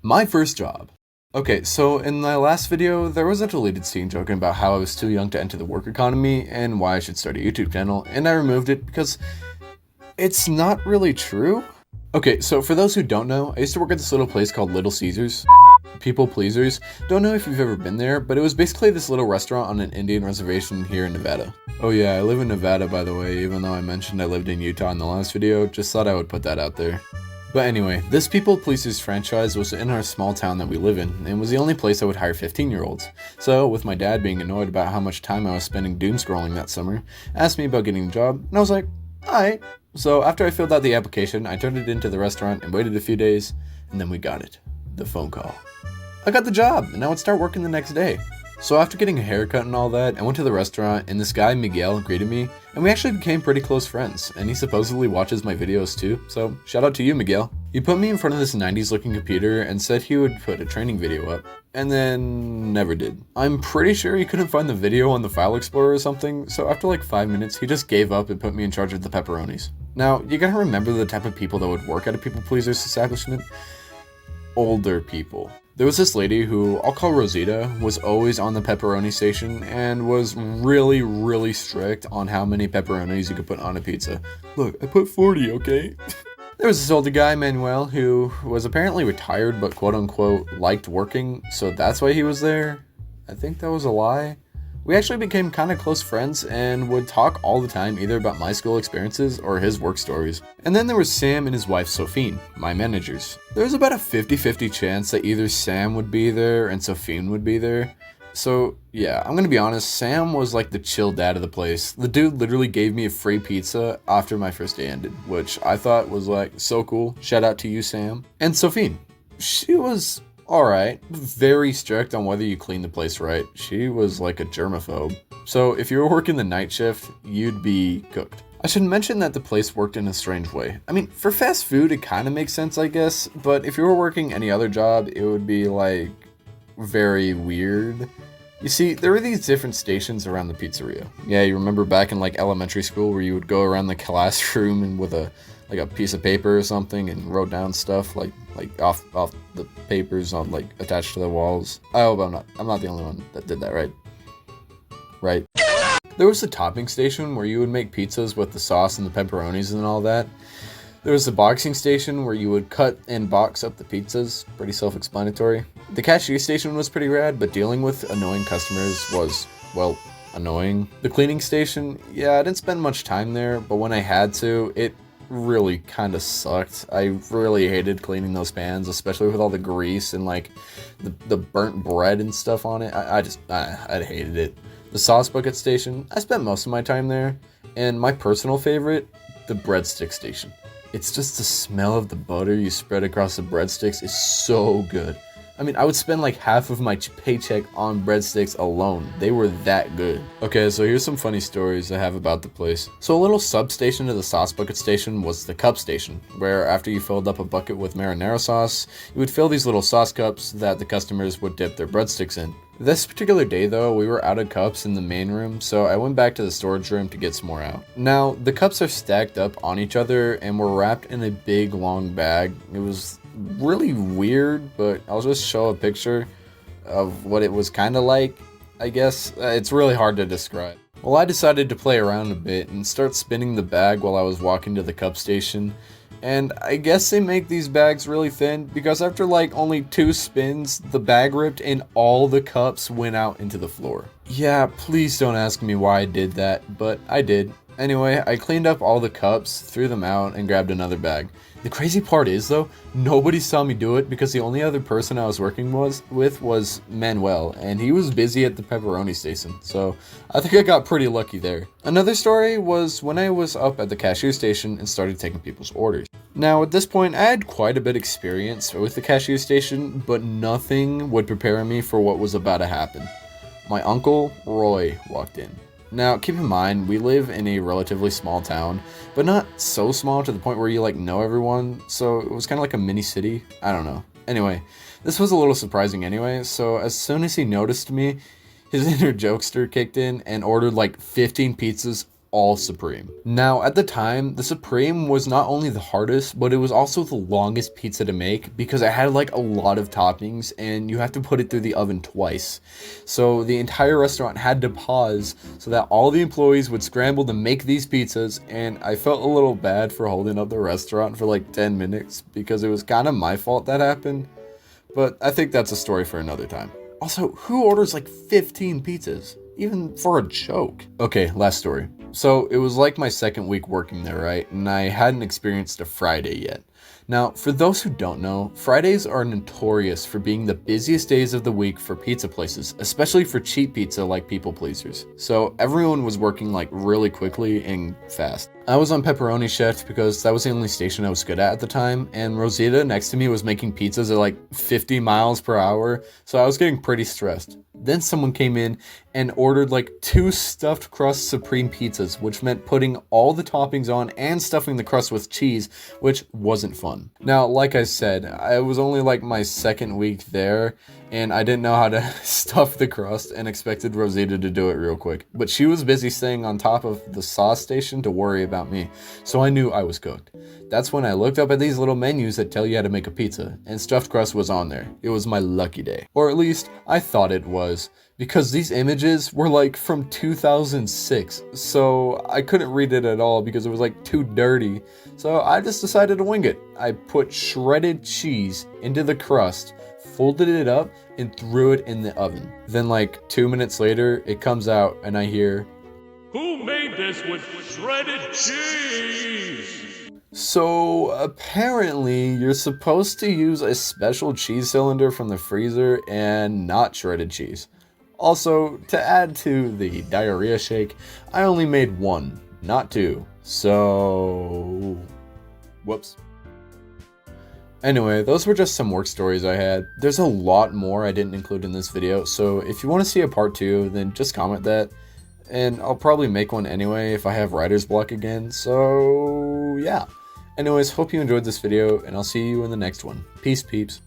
My first job. Okay, so in my last video, there was a deleted scene joking about how I was too young to enter the work economy and why I should start a YouTube channel, and I removed it because it's not really true. Okay, so for those who don't know, I used to work at this little place called Little Caesars. People pleasers. Don't know if you've ever been there, but it was basically this little restaurant on an Indian reservation here in Nevada. Oh yeah, I live in Nevada, by the way, even though I mentioned I lived in Utah in the last video, just thought I would put that out there. But anyway, this People Pleasers franchise was in our small town that we live in, and was the only place I would hire 15-year-olds. So, with my dad being annoyed about how much time I was spending doom scrolling that summer, asked me about getting a job, and I was like, alright. So after I filled out the application, I turned it into the restaurant and waited a few days, and then we got it. The phone call. I got the job, and I would start working the next day. So after getting a haircut and all that, I went to the restaurant, and this guy, Miguel, greeted me, and we actually became pretty close friends, and he supposedly watches my videos too, so shout out to you, Miguel. He put me in front of this 90s looking computer and said he would put a training video up, and then never did. I'm pretty sure he couldn't find the video on the file explorer or something, so after like 5 minutes, he just gave up and put me in charge of the pepperonis. Now, you gotta remember the type of people that would work at a people pleaser's establishment. Older people. There was this lady who, I'll call Rosita, was always on the pepperoni station and was really strict on how many pepperonis you could put on a pizza. Look, I put 40, okay? There was this older guy, Manuel, who was apparently retired but quote-unquote liked working, so that's why he was there. I think that was a lie. We actually became kind of close friends and would talk all the time either about my school experiences or his work stories. And then there was Sam and his wife Sophine, my managers. There was about a 50-50 chance that either Sam would be there and Sophine would be there. So yeah, I'm gonna be honest, Sam was like the chill dad of the place. The dude literally gave me a free pizza after my first day ended, which I thought was like so cool. Shout out to you, Sam. And Sophine, she was alright, very strict on whether you clean the place right. She was like a germaphobe. So if you were working the night shift, you'd be cooked. I should mention that the place worked in a strange way. I mean, for fast food, it kind of makes sense, I guess, but if you were working any other job, it would be like very weird. You see, there were these different stations around the pizzeria. Yeah, you remember back in like elementary school where you would go around the classroom and with a piece of paper or something and wrote down stuff like off the papers on like attached to the walls. I hope I'm not the only one that did that, right? Right. There was the topping station where you would make pizzas with the sauce and the pepperonis and all that. There was the boxing station where you would cut and box up the pizzas. Pretty self-explanatory. The cashier station was pretty rad, but dealing with annoying customers was, well, annoying. The cleaning station, yeah, I didn't spend much time there, but when I had to, it really kind of sucked. I really hated cleaning those pans, especially with all the grease and like the burnt bread and stuff on it. I hated it. The sauce bucket station, I spent most of my time there, and my personal favorite, the breadstick station. It's just the smell of the butter you spread across the breadsticks is so good. I mean, I would spend like half of my paycheck on breadsticks alone. They were that good. Okay, so here's some funny stories I have about the place. So a little substation to the sauce bucket station was the cup station, where after you filled up a bucket with marinara sauce, you would fill these little sauce cups that the customers would dip their breadsticks in. This particular day though, we were out of cups in the main room, so I went back to the storage room to get some more out. Now, the cups are stacked up on each other and were wrapped in a big long bag. It was really weird, but I'll just show a picture of what it was kind of like, I guess. It's really hard to describe. Well, I decided to play around a bit and start spinning the bag while I was walking to the cup station. And I guess they make these bags really thin because after like only 2 spins, the bag ripped and all the cups went out into the floor. Yeah, please don't ask me why I did that, but I did. Anyway, I cleaned up all the cups, threw them out, and grabbed another bag. The crazy part is though, nobody saw me do it because the only other person I was working with was Manuel, and he was busy at the pepperoni station, so I think I got pretty lucky there. Another story was when I was up at the cashier station and started taking people's orders. Now at this point, I had quite a bit of experience with the cashier station, but nothing would prepare me for what was about to happen. My uncle, Roy, walked in. Now, keep in mind, we live in a relatively small town, but not so small to the point where you, like, know everyone, so it was kind of like a mini city. I don't know. Anyway, this was a little surprising anyway, so as soon as he noticed me, his inner jokester kicked in and ordered, like, 15 pizzas all Supreme. Now, at the time, the Supreme was not only the hardest, but it was also the longest pizza to make because it had like a lot of toppings and you have to put it through the oven twice. So the entire restaurant had to pause so that all the employees would scramble to make these pizzas, and I felt a little bad for holding up the restaurant for like 10 minutes because it was kind of my fault that happened. But I think that's a story for another time. Also, who orders like 15 pizzas? Even for a joke. Okay, last story. So it was like my second week working there, right? And I hadn't experienced a Friday yet. Now, for those who don't know, Fridays are notorious for being the busiest days of the week for pizza places, especially for cheap pizza like people pleasers. So everyone was working like really quickly and fast. I was on pepperoni shift because that was the only station I was good at the time, and Rosita next to me was making pizzas at like 50 miles per hour, so I was getting pretty stressed. Then someone came in and ordered like 2 stuffed crust supreme pizzas, which meant putting all the toppings on and stuffing the crust with cheese, which wasn't fun. Now, like I said, I was only like my second week there, and I didn't know how to stuff the crust and expected Rosita to do it real quick. But she was busy staying on top of the sauce station to worry about me, so I knew I was cooked. That's when I looked up at these little menus that tell you how to make a pizza, and stuffed crust was on there. It was my lucky day. Or at least, I thought it was, because these images were like from 2006, so I couldn't read it at all because it was like too dirty. So I just decided to wing it. I put shredded cheese into the crust, folded it up, and threw it in the oven. Then like 2 minutes later, it comes out and I hear, "Who made this with shredded cheese?" so apparently you're supposed to use a special cheese cylinder from the freezer and not shredded cheese. Also, to add to the diarrhea shake, I only made 1, not 2. So, whoops. Anyway, those were just some work stories I had. There's a lot more I didn't include in this video, so if you want to see a part 2, then just comment that. And I'll probably make one anyway if I have writer's block again, so yeah. Anyways, hope you enjoyed this video, and I'll see you in the next one. Peace, peeps.